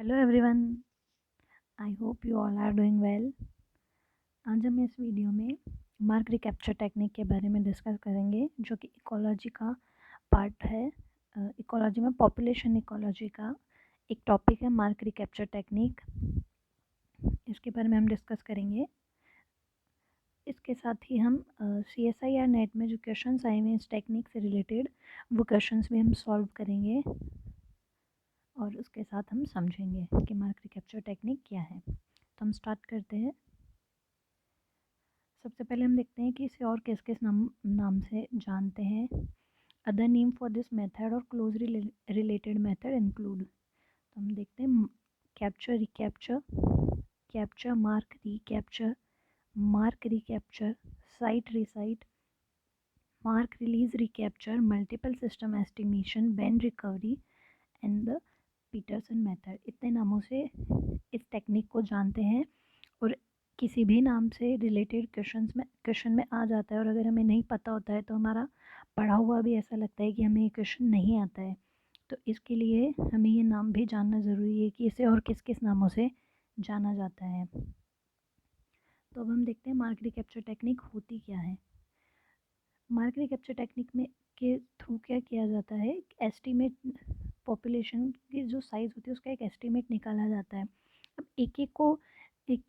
Hello everyone, I hope you all are doing well. आज हम इस वीडियो में मार्क रिकैप्चर टेक्निक के बारे में डिस्कस करेंगे, जो कि इकोलॉजी का पार्ट है। इकोलॉजी में पॉपुलेशन इकोलॉजी का एक टॉपिक है मार्क रिकैप्चर टेक्निक। इसके बारे में हम डिस्कस करेंगे। इसके साथ ही हम CSIR नेट में जो क्वेश्चंस आए हुए हैं इस टेक्निक से रिलेटेड, वो क्वेश्चंस भी हम सॉल्व करेंगे और उसके साथ हम समझेंगे कि मार्क रिकैप्चर टेक्निक क्या है। तो हम स्टार्ट करते हैं। सबसे पहले हम देखते हैं कि इसे और किस किस नाम से जानते हैं। Other name for this method और क्लोजली रिलेटेड मेथड इंक्लूड। तो हम देखते हैं capture recapture, capture mark recapture, mark recapture, sight resight, mark release recapture, multiple system estimation, band recovery and the Petersen method. इतने नामों से इस टेक्निक को जानते हैं और किसी भी नाम से रिलेटेड क्वेश्चन में आ जाता है, और अगर हमें नहीं पता होता है तो हमारा पढ़ा हुआ भी ऐसा लगता है कि हमें ये क्वेश्चन नहीं आता है। तो इसके लिए हमें ये नाम भी जानना ज़रूरी है कि इसे और किस किस नामों से जाना जाता है। तो अब हम देखते हैं मार्क रिकैप्चर टेक्निक होती क्या है। मार्क रिकैप्चर टेक्निक में के थ्रू क्या किया जाता है, एस्टीमेट पॉपुलेशन की जो साइज़ होती है उसका एक एस्टीमेट निकाला जाता है। अब एक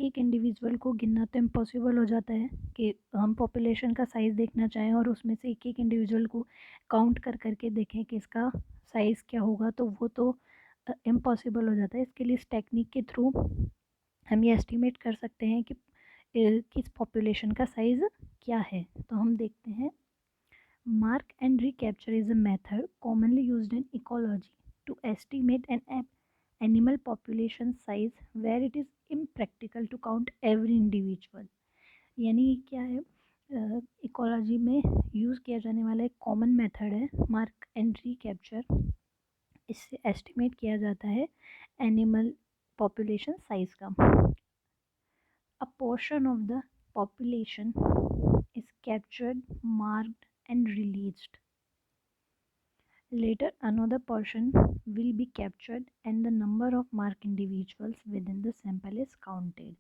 एक इंडिविजुअल को गिनना तो इम्पॉसिबल हो जाता है कि हम पॉपुलेशन का साइज़ देखना चाहें और उसमें से एक एक इंडिविजुअल को काउंट कर करके देखें कि इसका साइज़ क्या होगा, तो वो तो इम्पॉसिबल हो जाता है। इसके लिए इस टेक्निक के थ्रू हम ये एस्टिमेट कर सकते हैं कि किस पॉपुलेशन का साइज़ क्या है। तो हम देखते हैं, mark and recapture is a method commonly used in ecology to estimate an animal population size where it is impractical to count every individual। यानी क्या है, इकोलॉजी में यूज़ किया जाने वाला एक कॉमन मेथड है मार्क एंड रिकैप्चर। इससे एस्टिमेट किया जाता है एनिमल पॉपुलेशन साइज का। अ portion of the population is captured, marked and released. Later, another portion will be captured and the number of marked individuals within the sample is counted.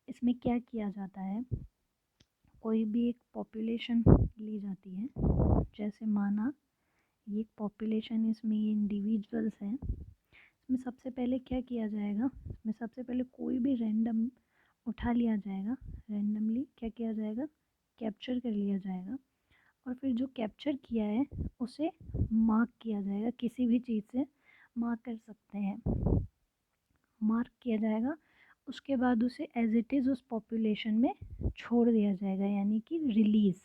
इसमें क्या किया जाता है, कोई भी एक पॉपुलेशन ली जाती है, जैसे माना ये एक पॉपुलेशन, इसमें ये इंडिविजुअल्स हैं। इसमें सबसे पहले क्या किया जाएगा, इसमें सबसे पहले कोई भी रैंडम उठा लिया जाएगा, रैंडमली क्या किया जाएगा, कैप्चर कर लिया जाएगा, और फिर जो कैप्चर किया है उसे मार्क किया जाएगा। किसी भी चीज़ से मार्क कर सकते हैं, मार्क किया जाएगा। उसके बाद उसे एज इट इज़ उस पॉपुलेशन में छोड़ दिया जाएगा, यानी कि रिलीज़।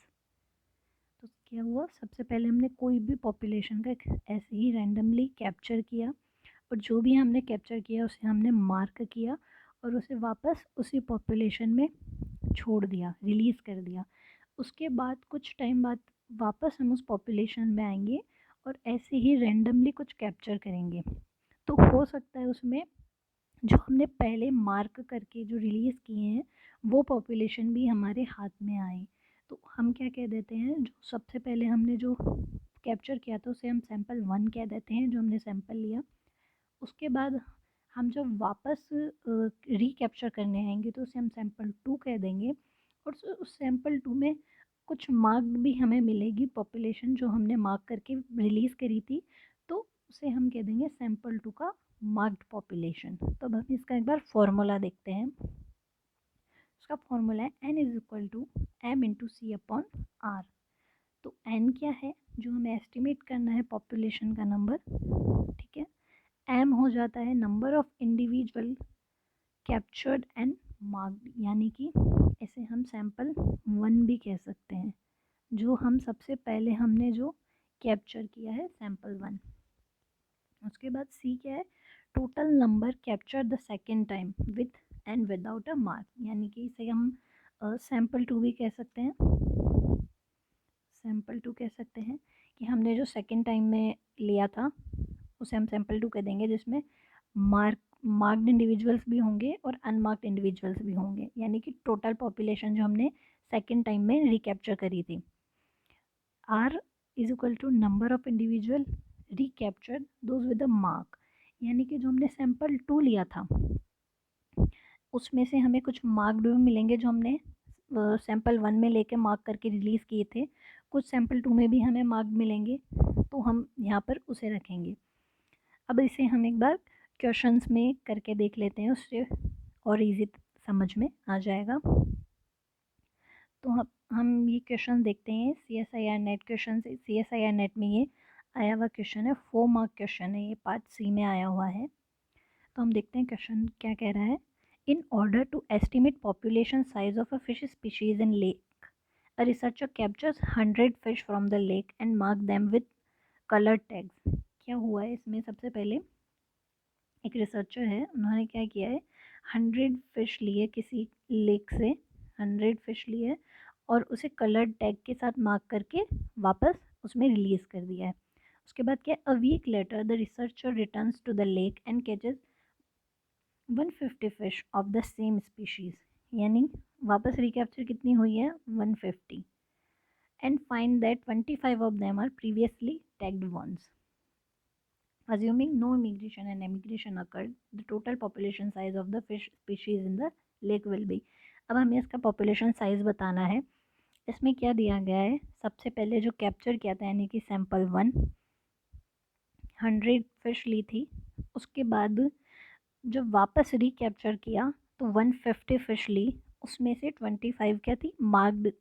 तो क्या हुआ, सबसे पहले हमने कोई भी पॉपुलेशन का ऐसे ही रैंडमली कैप्चर किया, और जो भी हमने कैप्चर किया उसे हमने मार्क किया और उसे वापस उसी पॉपुलेशन में छोड़ दिया, रिलीज़ कर दिया। उसके बाद कुछ टाइम बाद वापस हम उस पॉपुलेशन में आएंगे और ऐसे ही रैंडमली कुछ कैप्चर करेंगे। तो हो सकता है उसमें जो हमने पहले मार्क करके जो रिलीज़ किए हैं वो पॉपुलेशन भी हमारे हाथ में आए। तो हम क्या कह देते हैं, जो सबसे पहले हमने जो कैप्चर किया था उसे हम सैंपल 1 कह देते हैं, जो हमने सैंपल लिया। उसके बाद हम जब वापस रिकैप्चर करने आएंगे तो उसे हम सैंपल 2 कह देंगे, और उस सैंपल 2 में कुछ मार्क्ड भी हमें मिलेगी पॉपुलेशन जो हमने मार्क करके रिलीज़ करी थी, तो उसे हम कह देंगे सैंपल 2 का मार्क्ड पॉपुलेशन। तो अब हम इसका एक बार फॉर्मूला देखते हैं। इसका फॉर्मूला है n is equal to m into C upon R. तो n क्या है, जो हमें एस्टिमेट करना है पॉपुलेशन का नंबर, ठीक है। m हो जाता है number of individual captured and marked, यानी कि इसे हम सैंपल 1 भी कह सकते हैं, जो हम सबसे पहले हमने जो कैप्चर किया है सैंपल 1। उसके बाद सी क्या है, total number capture the second time with and without a mark, यानी कि इसे हम सैंपल 2 भी कह सकते हैं। सैंपल 2 कह सकते हैं कि हमने जो सेकेंड टाइम में लिया था उसे हम सैंपल 2 कह देंगे, जिसमें मार्क्ड इंडिविजुअल्स भी होंगे और अनमार्क्ड इंडिविजुअल्स भी होंगे, यानी कि टोटल पॉपुलेशन जो हमने सेकेंड टाइम में रिकैप्चर करी थी। R is equal to number of individual recaptured those with a mark, यानी कि जो हमने सैंपल 2 लिया था उसमें से हमें कुछ मार्क्ड भी मिलेंगे जो हमने सैंपल 1 में लेके मार्क करके रिलीज़ किए थे, कुछ सैंपल 2 में भी हमें मार्क मिलेंगे, तो हम यहाँ पर उसे रखेंगे। अब इसे हम एक बार क्वेश्चंस में करके देख लेते हैं, उससे और इजी समझ में आ जाएगा। तो हम ये क्वेश्चन देखते हैं CSIR नेट क्वेश्चन से। CSIR नेट में ये आया हुआ क्वेश्चन है, 4 मार्क क्वेश्चन है, ये पार्ट सी में आया हुआ है। तो हम देखते हैं क्वेश्चन क्या कह रहा है। In order to estimate population size of a fish species in lake, a researcher captures 100 fish from the lake and mark them with colour tags. क्या हुआ है इसमें, सबसे पहले एक रिसर्चर है, उन्होंने क्या किया है, 100 फिश लिए किसी लेक से, 100 फिश लिए और उसे कलर्ड टैग के साथ मार्क करके वापस उसमें रिलीज़ कर दिया है। उसके बाद क्या, a week later the researcher returns to the lake and catches 150 fish of the same species, यानी वापस रिकैप्चर कितनी हुई है, 150, and find that 25 of them are previously tagged once. Assuming no immigration and emigration occurred, the total population size of the fish species in the lake will be। अब हमें इसका population size बताना है। इसमें क्या दिया गया है, सबसे पहले जो कैप्चर किया था यानी कि सैंपल 1 100 फिश ली थी, उसके बाद जब वापस रिकैप्चर किया तो 150 फिश ली, उसमें से 25 क्या थी, मार्क्ड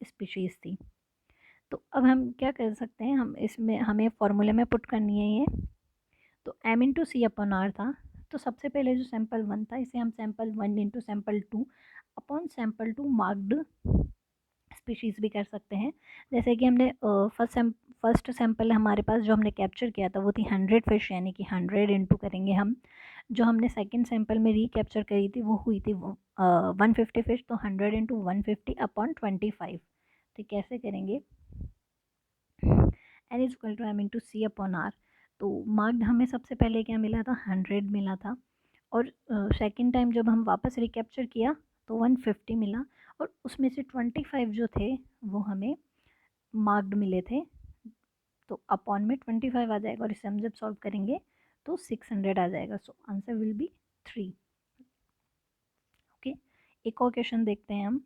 स्पीशीज़ थी। तो अब हम क्या कर सकते हैं, हम इसमें हमें फॉर्मूले में पुट करनी है ये। तो m into C upon R था, तो सबसे पहले जो सैंपल 1 था इसे हम sample 1 into sample 2 upon sample 2 marked species भी कर सकते हैं। जैसे कि हमने फर्स्ट सैंपल हमारे पास जो हमने कैप्चर किया था वो थी 100 फिश, यानी कि 100 इंटू करेंगे हम। जो हमने सेकंड सैंपल में रिकैप्चर करी थी वो हुई थी 150 फिश, तो 100 इंटू 150 अपॉन 25। तो कैसे करेंगे, N is equal to M into C upon R. तो मार्क्ड हमें सबसे पहले क्या मिला था, 100 मिला था, और सेकंड टाइम जब हम वापस रिकैप्चर किया तो 150 मिला, और उसमें से 25 जो थे वो हमें मार्क्ड मिले थे। तो अपॉन में 25 आ जाएगा, और इसे हम जब सॉल्व करेंगे तो 600 आ जाएगा। So answer will be 3। Okay, एक और क्वेश्चन देखते हैं हम।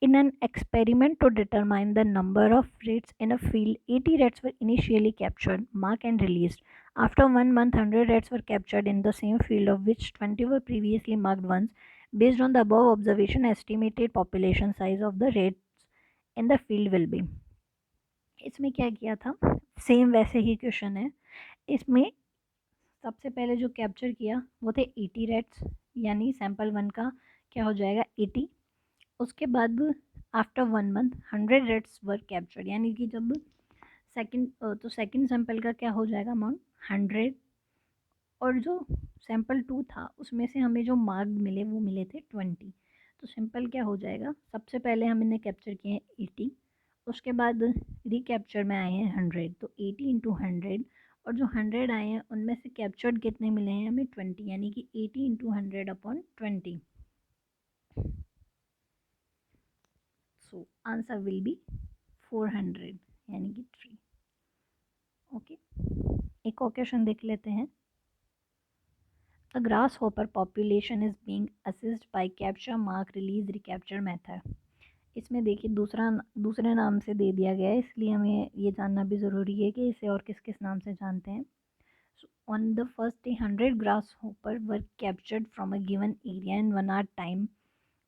In an experiment to determine the number of rats in a field, 80 rats were initially captured, marked and released. After 1 month, 100 rats were captured in the same field, of which 20 were previously marked ones. Based on the above observation, estimated population size of the rats in the field will be। इसमें क्या किया था, same वैसे ही question है। इसमें सबसे पहले जो कैप्चर किया वो थे 80 रैट्स, यानी सैंपल 1 का क्या हो जाएगा 80। उसके बाद आफ्टर 1 मंथ 100 रेट्स वर कैप्चर्ड, यानी कि जब सेकंड तो सेकंड सैंपल का क्या हो जाएगा अमाउंट 100, और जो सैंपल 2 था उसमें से हमें जो मार्क मिले वो मिले थे 20। तो सिंपल क्या हो जाएगा, सबसे पहले हमने कैप्चर किए हैं 80, उसके बाद रिकैप्चर में आए हैं 100, तो 80 इंटू 100, और जो 100 आए हैं उनमें से कैप्चर्ड कितने मिले हैं हमें 20, यानी कि 80 into 100 upon 20। So answer will be 400, यानी कि 3। ओके, एक और क्वेश्चन देख लेते हैं। A grasshopper population is being assessed by capture mark release recapture method. इसमें देखिए दूसरे नाम से दे दिया गया है, इसलिए हमें ये जानना भी ज़रूरी है कि इसे और किस किस नाम से जानते हैं। On the first day 100 grass hopper were captured from a given area in 1 hour time,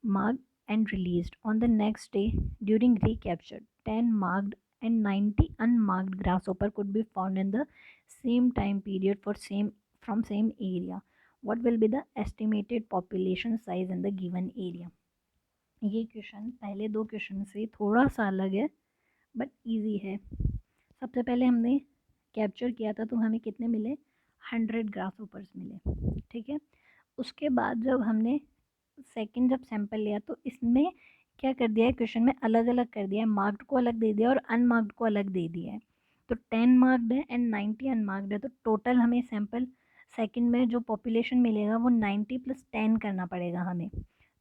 marked and released. On the next day, during recapture, 10 marked and 90 unmarked grasshopper could be found in the same time period from same area. What will be the estimated population size in the given area? ये question पहले दो question से थोड़ा सा अलग है but easy है। सबसे पहले हमने कैप्चर किया था तो हमें कितने मिले, 100 ग्रासहोपर्स मिले, ठीक है। उसके बाद जब हमने सेकंड जब सैंपल लिया तो इसमें क्या कर दिया है, क्वेश्चन में अलग अलग कर दिया है, मार्क्ड को अलग दे दिया और अनमार्क्ड को अलग दे दिया है। तो 10 मार्क्ड है एंड 90 अनमार्क्ड है, तो टोटल हमें सैंपल सेकंड में जो पॉपुलेशन मिलेगा वो 90 + 10 करना पड़ेगा हमें।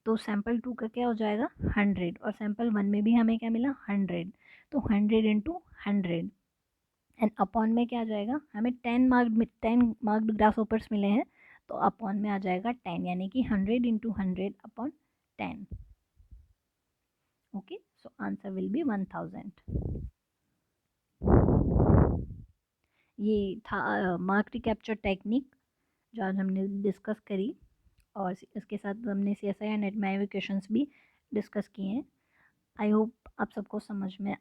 तो सैंपल 2 का क्या हो जाएगा 100, और सैंपल 1 में भी हमें क्या मिला 100, तो 100 इंटू 100 एंड अपॉन में क्या आ जाएगा, हमें 10 मार्क्ड ग्रास होपर्स मिले हैं, तो अपॉन में आ जाएगा 10, यानी कि 100 into 100 upon 10. Okay, so answer will be 1000. ये था मार्क रिकैप्चर टेक्निक जो आज हमने डिस्कस करी, और इसके साथ हमने CSI एंड नेट में आए हुए क्वेश्चंस भी डिस्कस किए हैं. आई होप आप सबको समझ में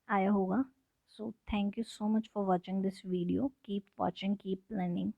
आया होगा. So thank you so much for watching this video. Keep watching, keep learning.